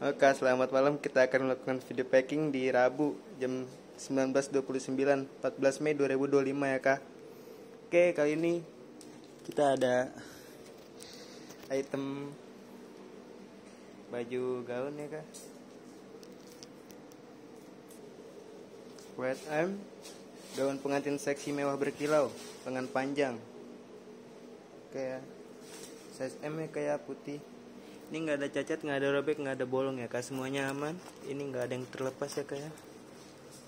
Oke, selamat malam. Kita akan melakukan video packing di Rabu jam 19.29, 14 Mei 2025 ya Kak. Oke, kali ini kita ada item baju gaun ya Kak. White arm, gaun pengantin seksi mewah berkilau, lengan panjang. Oke ya, size M ya kayak putih. Ini nggak ada cacat, nggak ada robek, nggak ada bolong ya Kak. Semuanya aman. Ini nggak ada yang terlepas ya Kak ya.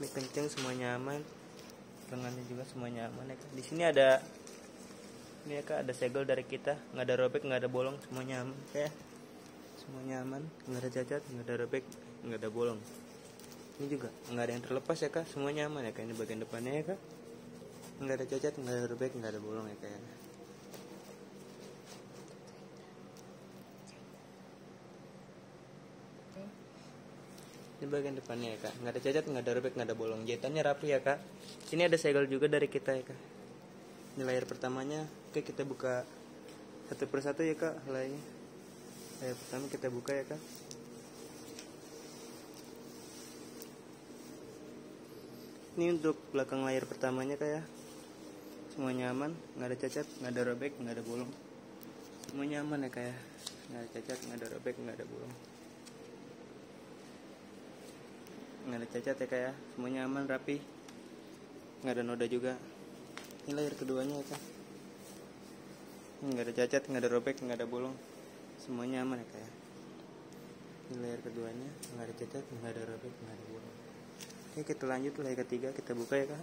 Ini kenceng, semuanya aman. Lengannya juga semuanya aman ya Kak. Di sini ada ini ya Kak, ada segel dari kita. Nggak ada robek, nggak ada bolong, semuanya aman ya. Semuanya aman, nggak ada cacat, nggak ada robek, nggak ada bolong. Ini juga nggak ada yang terlepas ya Kak. Semuanya aman ya Kak. Ini bagian depannya ya Kak. Nggak ada cacat, nggak ada robek, nggak ada bolong ya Kak ya. Ini bagian depannya ya Kak, nggak ada cacat, nggak ada robek, nggak ada bolong. Jahitannya rapi ya Kak. Sini ada segel juga dari kita ya Kak. Ini layar pertamanya. Oke, kita buka satu persatu ya Kak layarnya. Layar pertama kita buka ya Kak. Ini untuk belakang layar pertamanya Kak ya. Semuanya aman, nggak ada cacat, nggak ada robek, nggak ada bolong. Semuanya aman ya Kak ya. Nggak ada cacat, nggak ada robek, nggak ada bolong. Nggak ada cacat ya Kak ya. Semuanya aman, rapi, nggak ada noda juga. Ini layar keduanya ya Kak. Nggak ada cacat, nggak ada robek, nggak ada bolong. Semuanya aman ya Kak ya. Ini layar keduanya, nggak ada cacat, nggak ada robek, nggak ada bolong. Oke, kita lanjut layar ketiga, kita buka ya Kak.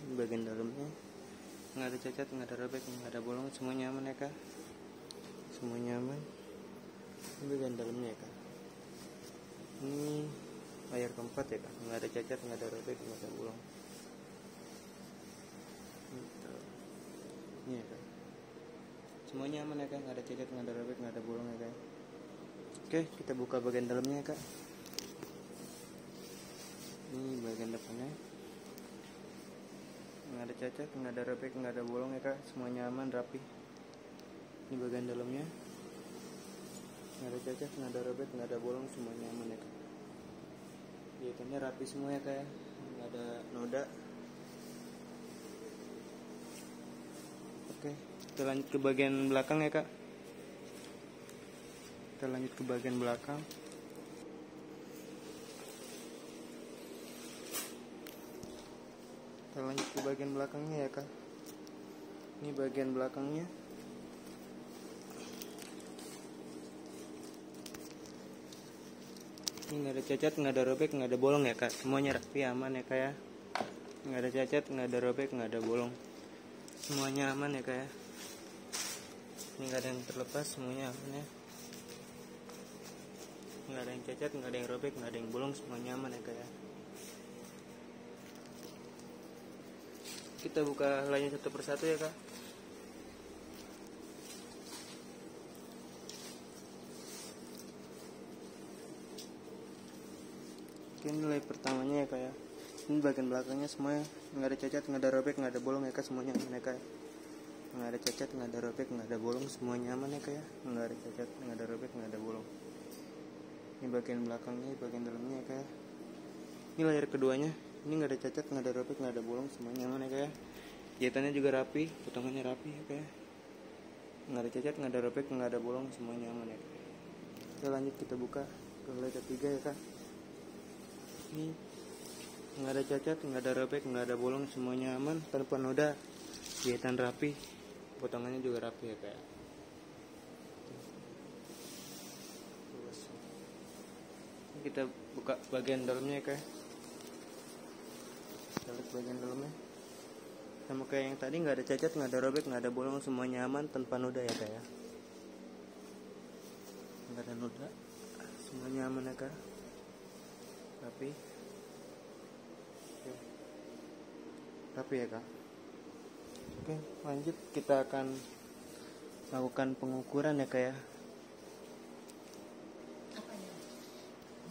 Ini bagian dalamnya, nggak ada cacat, nggak ada robek, nggak ada bolong. Semuanya aman ya Kak. Semuanya aman. Ini bagian dalamnya ya Kak. Ini layar keempat ya Kak, nggak ada cacat, nggak ada robek, nggak ada bolong. Ini ya Kak. Semuanya aman ya Kak, nggak ada cacat, nggak ada robek, nggak ada bolong ya Kak. Oke, kita buka bagian dalamnya ya Kak. Ini bagian depannya, nggak ada cacat, nggak ada robek, nggak ada bolong ya Kak. Semuanya aman, rapi. Ini bagian dalamnya, nggak ada cacat, nggak ada robek, nggak ada bolong, semuanya aman ya Kak. Jahitannya rapi semua ya Kak ya, nggak ada noda. Oke, kita lanjut ke bagian belakang ya Kak. Kita lanjut ke bagian belakang. Kita lanjut ke bagian belakangnya ya Kak. Ini bagian belakangnya. Ini nggak ada cacat, nggak ada robek, nggak ada bolong ya Kak. Semuanya rapi, aman ya Kak ya. Nggak ada cacat, nggak ada robek, nggak ada bolong. Semuanya aman ya Kak ya. Ini nggak ada yang terlepas, semuanya aman ya. Nggak ada yang cacat, nggak ada yang robek, nggak ada yang bolong, semuanya aman ya Kak ya. Kita buka layarnya satu persatu ya Kak. Ini layar pertamanya ya Kak ya. Ini bagian belakangnya semuanya nggak ada cacat, nggak ada robek, nggak ada bolong ya Kak. Semuanya aman ya Kak ya. Nggak ada cacat, nggak ada robek, nggak ada bolong, semuanya aman ya Kak ya. Nggak ada cacat, nggak ada robek, nggak ada bolong. Ini bagian belakangnya, bagian dalamnya ya Kak ya. Ini layar keduanya. Ini nggak ada cacat, nggak ada robek, nggak ada bolong, semuanya aman ya Kak ya. Jahitannya juga rapi, potongannya rapi ya Kak ya. Nggak ada cacat, nggak ada robek, nggak ada bolong, semuanya aman ya Kak. Kita lanjut, kita buka ke layar ketiga ya Kak. Ini nggak ada cacat, nggak ada robek, nggak ada bolong, semuanya aman tanpa noda. Jahitan rapi, potongannya juga rapi ya Kak ya. Kita buka bagian dalamnya ya Kak. Kita lihat bagian dalamnya. Sama kayak yang tadi, nggak ada cacat, nggak ada robek, nggak ada bolong, semuanya aman tanpa noda ya Kak ya. Nggak ada noda, semuanya aman ya Kak. Rapi. Oke. Rapi ya Kak. Oke, lanjut kita akan lakukan pengukuran ya Kak ya.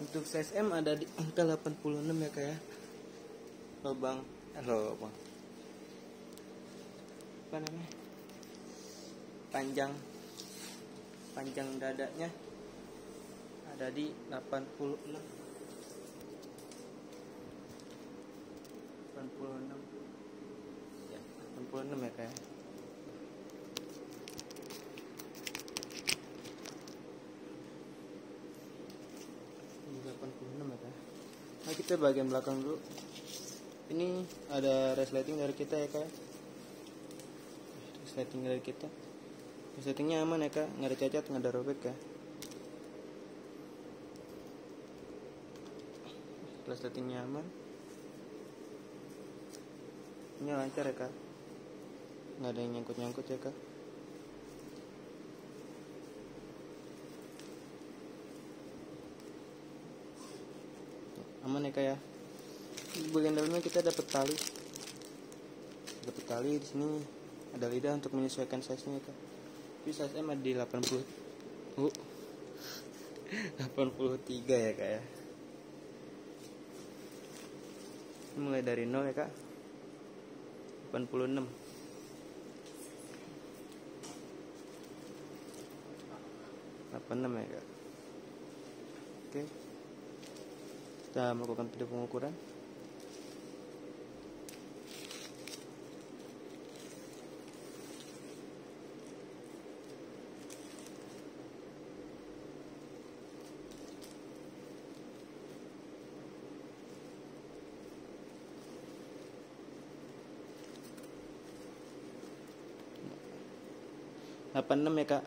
Untuk size M ada di angka 86 ya Kak ya. Lubang apa namanya, panjang dadanya ada di 86 ya, 86 ya kayak. Ini 86 ya kayak. Nah, kita bagian belakang dulu. Ini ada resleting dari kita ya kayak. Resleting dari kita. Resletingnya aman ya kak, nggak ada cacat, nggak ada robek ya. Resletingnya aman. Ini lancar ya kak, nggak ada yang nyangkut-nyangkut ya kak. Aman ya kak ya. Di bagian dalamnya kita dapat tali di sini ada lidah untuk menyesuaikan size nya ya kak. Tapi size M ada di 83 ya kak ya. Ini mulai dari 0 ya kak, 86. Ya kak. Oke, kita melakukan video pengukuran. ...86 ya kak,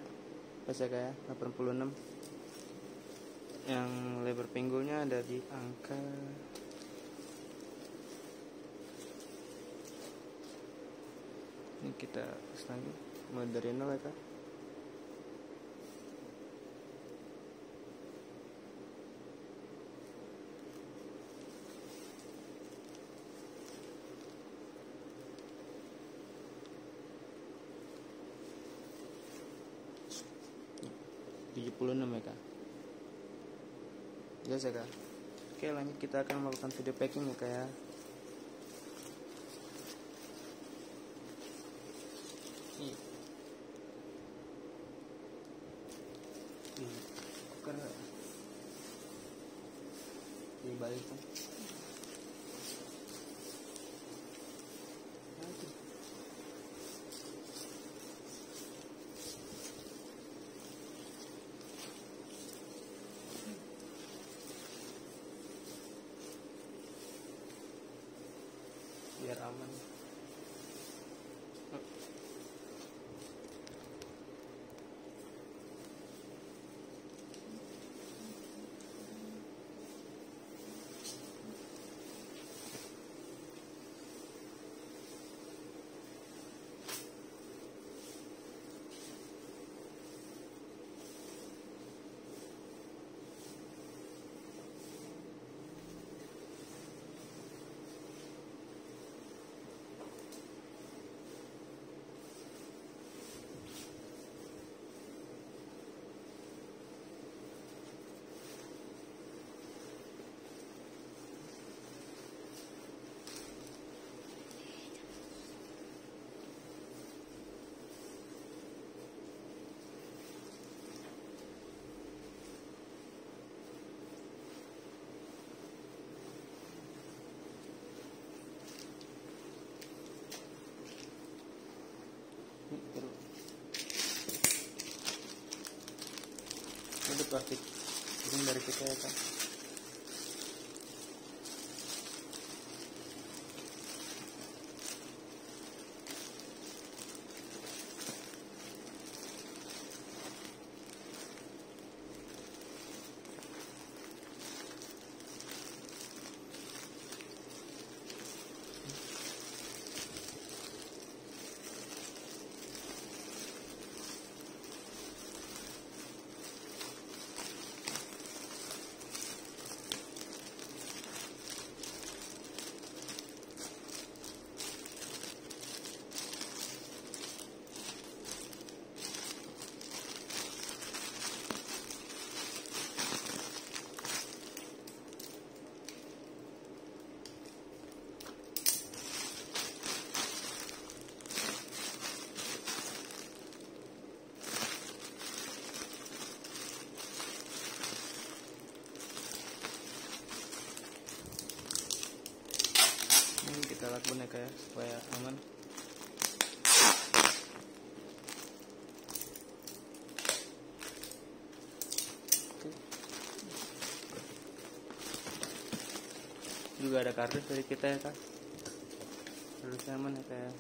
pas ya kak ya, 86. Yang lebar pinggulnya ada di angka ini, kita lagi mulai dari 0 ya kak. ...76 ya kak. Jelas ya kak. Oke, lanjut kita akan melakukan video packing ya kak ya. Karena dibalik kan. Biar aman. Itu plastik ini dari kita ya kan. kayak supaya aman. Oke. Juga ada kardus dari kita ya kak, harusnya aman ya kayak.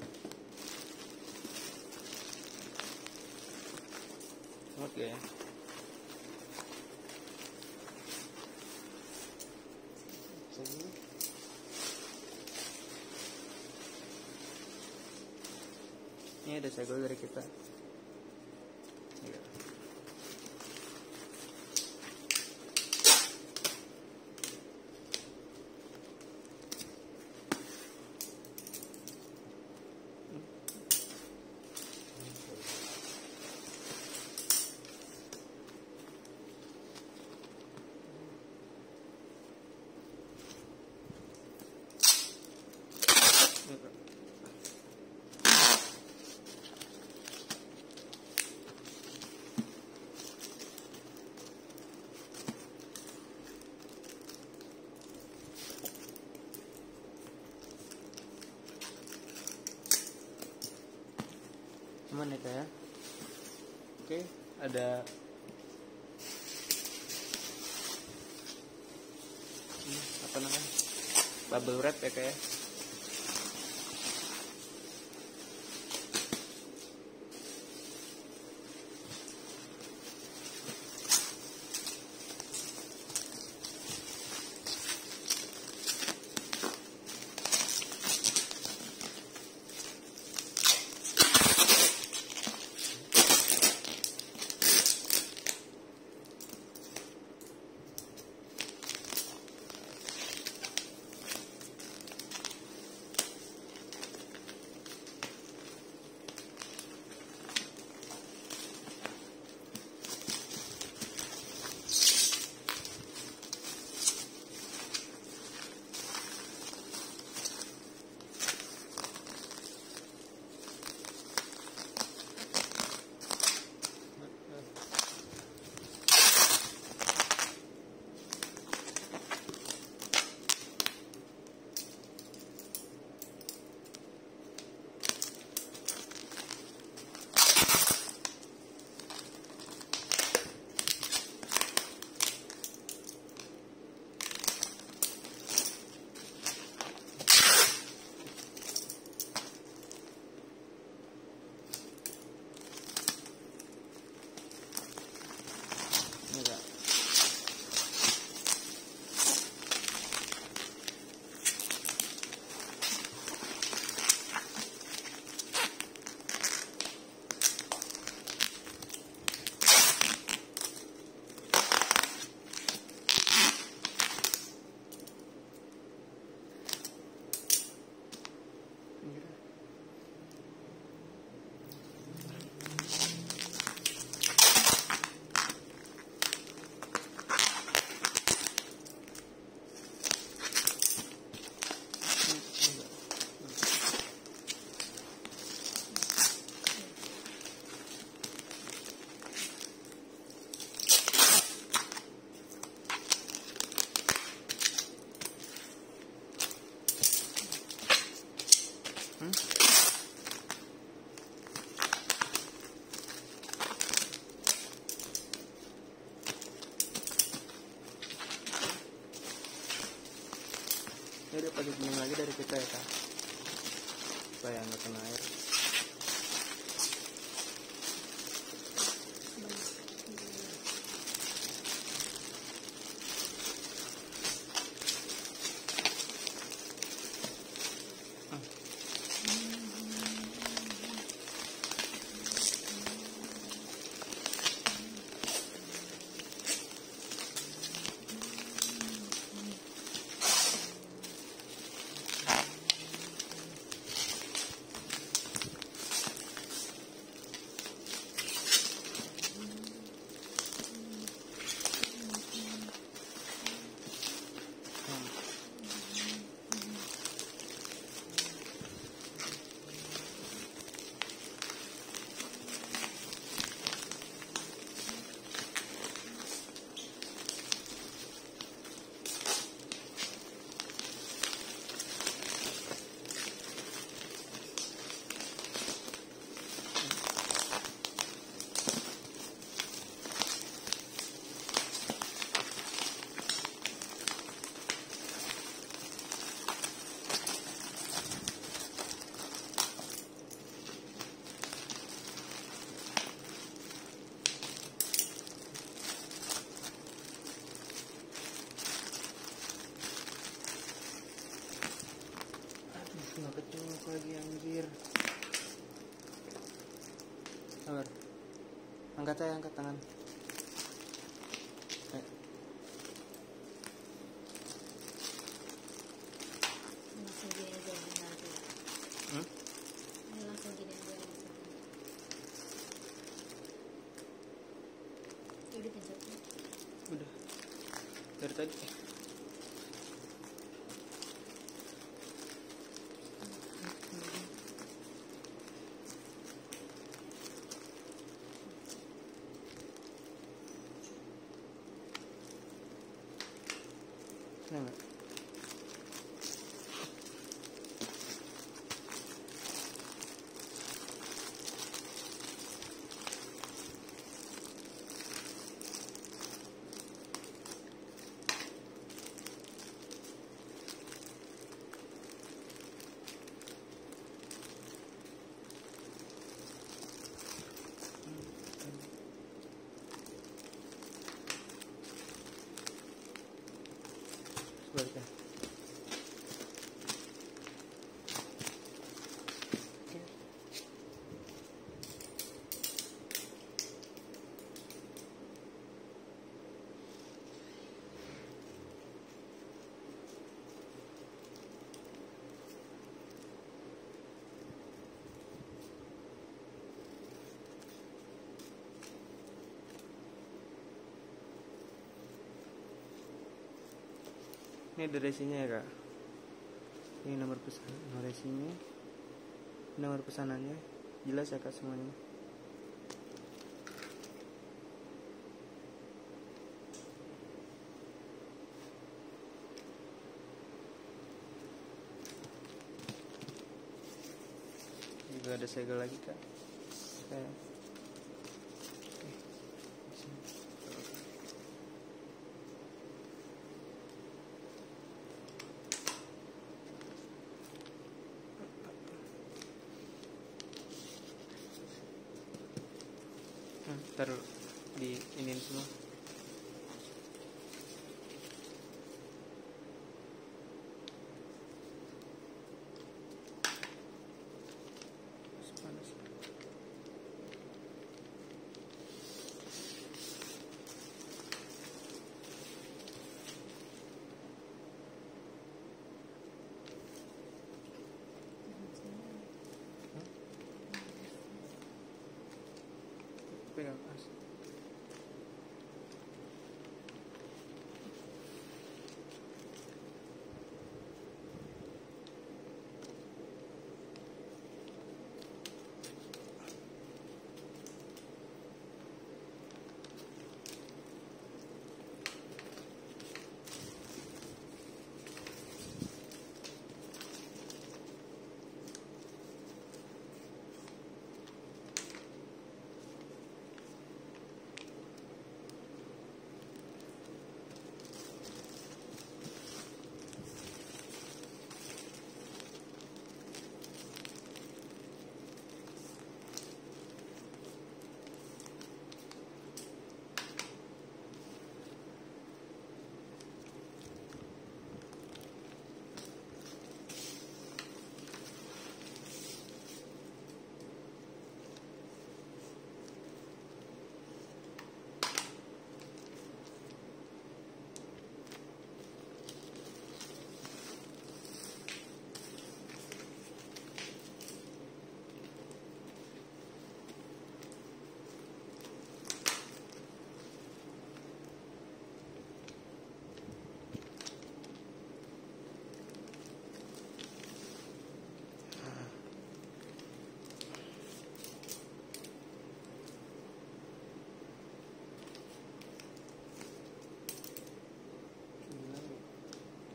Oke. Ini ada segel dari kita. Ya. Aman ya kak ya. Oke, ada ini apa namanya, bubble wrap ya kak ya. Ini kak. Ini udah pakai gini lagi dari kita ya kak, supaya nggak kena air. angkat tangan. Langsung gini aja nanti. Langsung gini aja langsung. Udah pencet. Udah. Dari tadi. Enggak. Sebaliknya. Oke. Ini ada resinya ya kak. Ini nomor pesan, resinya, nomor pesanannya, jelas ya kak semuanya. Juga ada segel lagi kak. Kayak. Taruh di ini semua. Panas. Pegang pas.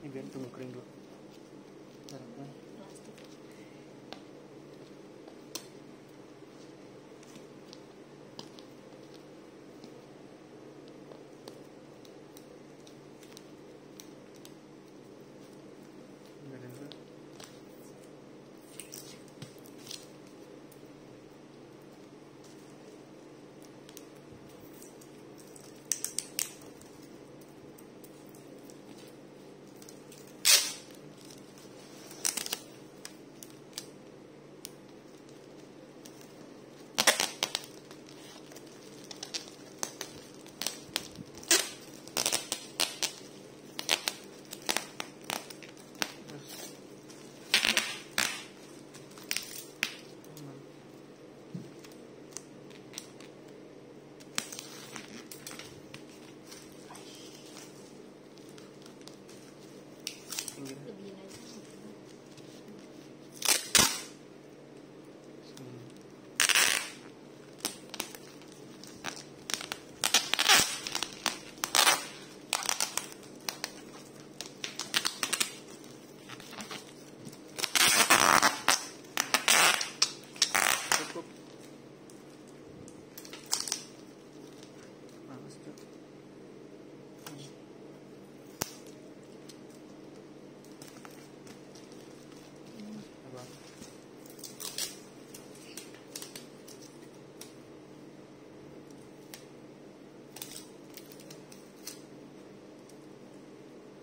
Ini biar tunggu kering dulu. Taruhnya. Enggak ada dulu.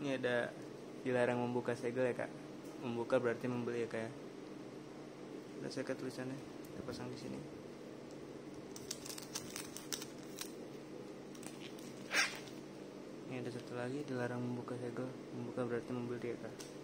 Ini ada dilarang membuka segel ya kak. Membuka berarti membeli ya kak ya. Ada saya tulisannya, kita pasang di sini. Ini ada satu lagi, dilarang membuka segel. Membuka berarti membeli ya kak.